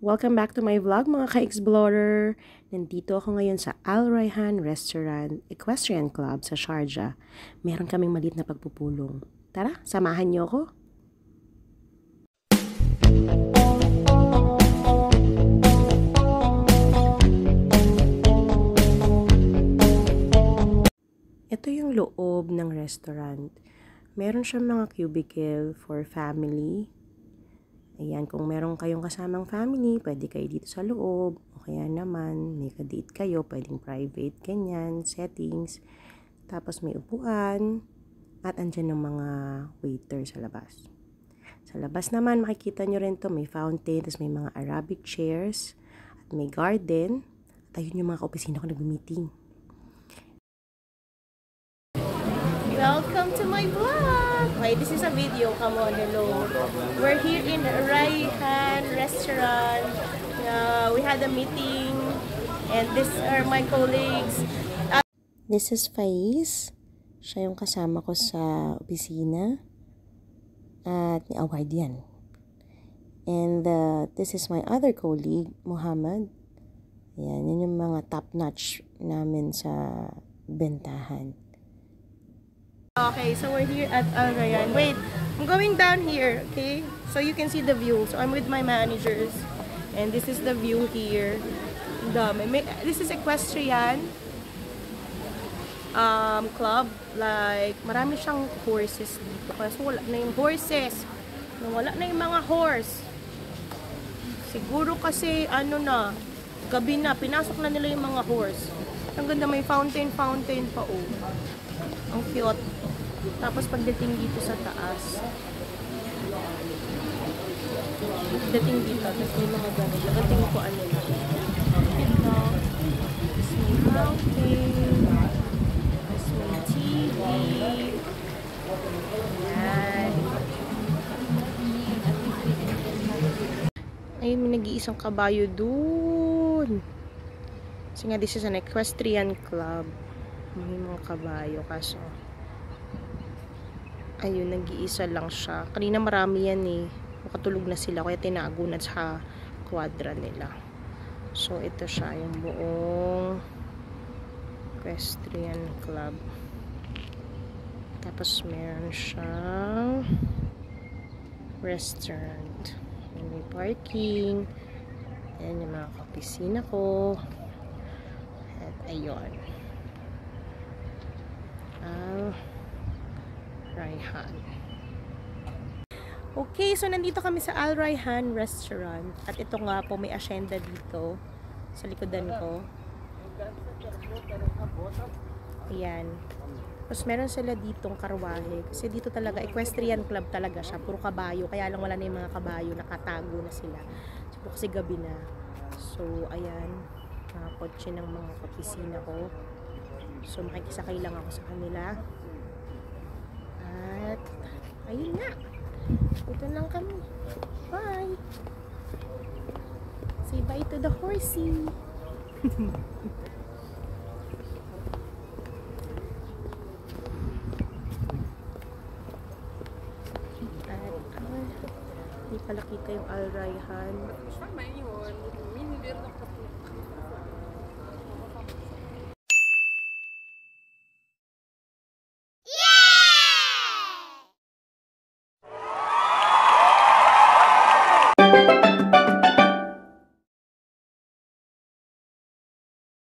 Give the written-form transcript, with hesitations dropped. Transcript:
Welcome back to my vlog mga ka-explorer. Nandito ako ngayon sa Al Rayhan Restaurant Equestrian Club sa Sharjah. Meron kaming maliit na pagpupulong. Tara, samahan niyo ako. Ito yung loob ng restaurant. Meron siyang mga cubicle for family. Ayan, kung meron kayong kasamang family, pwede kayo dito sa loob. O kaya naman, may ka-date kayo, pwedeng private, ganyan, settings. Tapos may upuan. At andyan ng mga waiter sa labas. Sa labas naman, makikita nyo rin to may fountain, tapos may mga Arabic chairs, at may garden. At ayun yung mga ka-opisina ko nag-meeting. Welcome to my vlog! Okay, this is a video. Come on, hello. We're here in Rayhan Restaurant. We had a meeting and these are my colleagues. This is Faiz. Siya yung kasama ko sa opisina. At ni award yan. And this is my other colleague, Muhammad. Ayan, yun yung mga top-notch namin sa bentahan. Okay, so we're here at Al Rayhan. Wait, I'm going down here, okay? So you can see the view. So I'm with my managers. And this is the view here. This is equestrian club. Like, marami siyang horses dito. Kasi wala na yung horses. Wala na yung mga horse. Siguro kasi, gabi na, pinasok na nila yung mga horse. Ang ganda, may fountain pa, oh. Ang cute. Tapos pagdating dito sa taas, pagdating dito, tapos may mga ganito. Pagdating ko ano na. Ito. Tapos may fountain. Tapos may TV. Ayan. Ayun, may nag-iisang kabayo dun. Kasi nga, this is an equestrian club. May mga kabayo kaso ayun, nag-iisa lang siya. Kanina marami yan eh. Makatulog na sila kaya tinago na sa kwadra nila. So ito siya yung buong equestrian club. Tapos meron siyang restaurant. May parking. Ayan yung mga kapisina ko. At ayun. Rayhan. Okay, so nandito kami sa Al Rayhan Restaurant. At ito nga po, may asyenda dito sa likodan ko. Ayan. Tapos meron sila ditong karwahe. Kasi dito talaga, equestrian club talaga siya. Puro kabayo. Kaya lang wala na yung mga kabayo. Nakatago na sila. So, kasi gabi na. So, ayan. Mga kotse ng mga kapisina ko. So, makikisakay lang ako sa kanila. At, ayun na. Ito lang kami. Bye! Say bye to the horsey. At, hindi pala kita yung Al Rayhan.